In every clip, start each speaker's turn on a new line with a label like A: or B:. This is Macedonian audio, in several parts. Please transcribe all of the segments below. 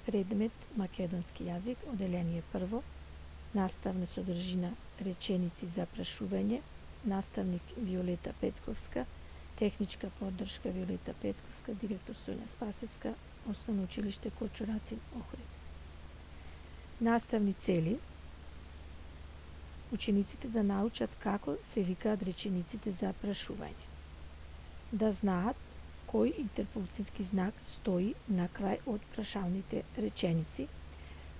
A: Предмет македонски јазик, оделение прво, наставна содржина реченици за прашување, наставник Виолета Петковска, техничка поддршка Виолета Петковска, директор Сонја Спасевска, Основно училиште Кочурацин, Охрид. Наставни цели: учениците да научат како се викаат речениците за прашување, да знаат кој интерпункцијски знак стои на крај од прашалните реченици,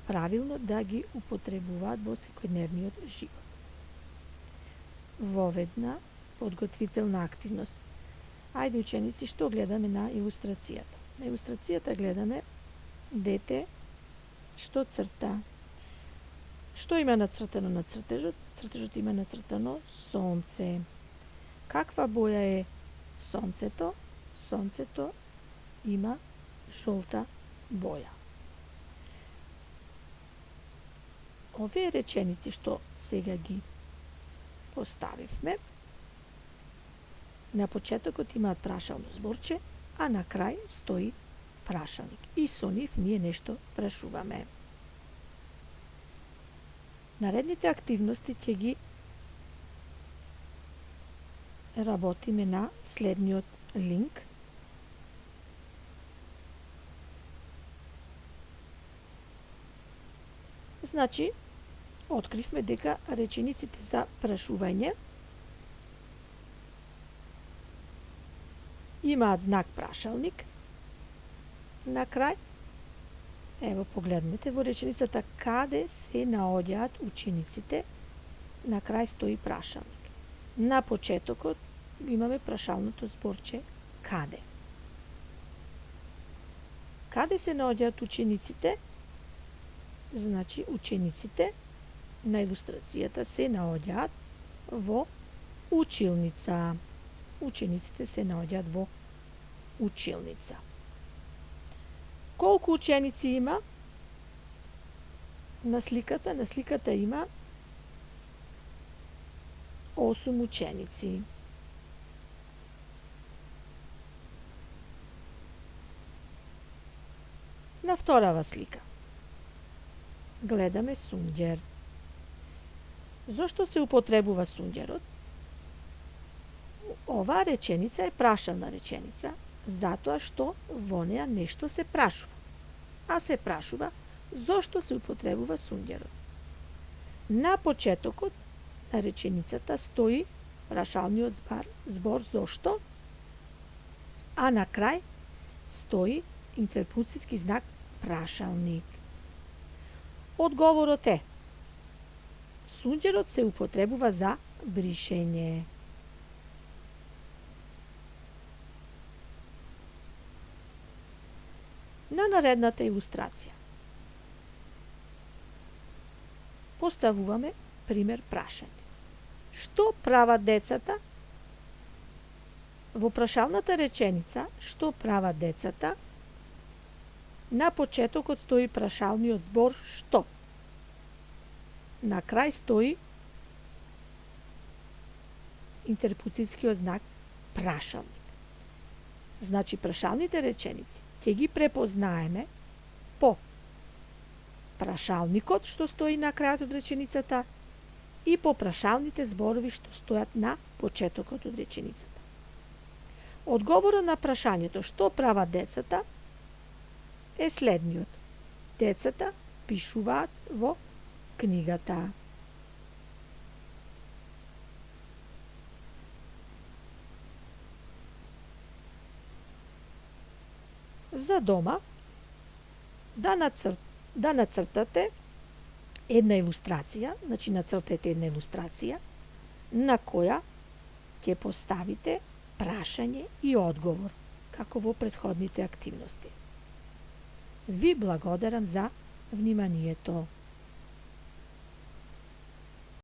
A: правилно да ги употребуваат во секојдневниот живот. Воведна подготвителна активност. Ајде ученици, што гледаме на илустрацијата? На илустрацијата гледаме дете што црта. Што има нацртано на цртежот? Цртежот има нацртано сонце. Каква боја е сонцето? Сонцето има жолта боја. Овие реченици што сега ги поставивме, на почетокот имаат прашално зборче, а на крај стои прашалник. И со нив ние нешто прашуваме. Наредните активности ќе ги работиме на следниот линк. Значи, откривме дека речениците за прашување имаат знак прашалник на крај. Ево, погледнете во реченицата каде се наоѓаат учениците, на крај стои прашалник. На почетокот имаме прашалното зборче каде. Каде се наоѓаат учениците? Значи, учениците на илустрацијата се наоѓаат во училница. Учениците се наоѓаат во училница. Колку ученици има? На сликата? На сликата има 8 ученици. На вторава слика гледаме сунѓер. Зошто се употребува сунѓерот? Оваа реченица е прашална реченица, затоа што во неа нешто се прашува. А се прашува зошто се употребува сунѓерот. На почетокот на реченицата стои прашалниот збор зошто, а на крај стои интерпункцијски знак прашалник. Одговорот е: сунѓерот се употребува за бришење. На наредната илустрација поставуваме пример прашање. Што прават децата? Во прашалната реченица што прават децата? На почетокот стои прашалниот збор што. На крај стои интерпункцијскиот знак прашалник. Значи, прашалните реченици ќе ги препознаеме по прашалникот што стои на крајот од реченицата и по прашалните зборови што стојат на почетокот од реченицата. Одговорот на прашањето што прават децата е следниот. Децата пишуваат во книгата. За дома да нацртате една илустрација, значи нацртете една илустрација на која ќе поставите прашање и одговор, како во претходните активности. Ви благодарам за вниманието.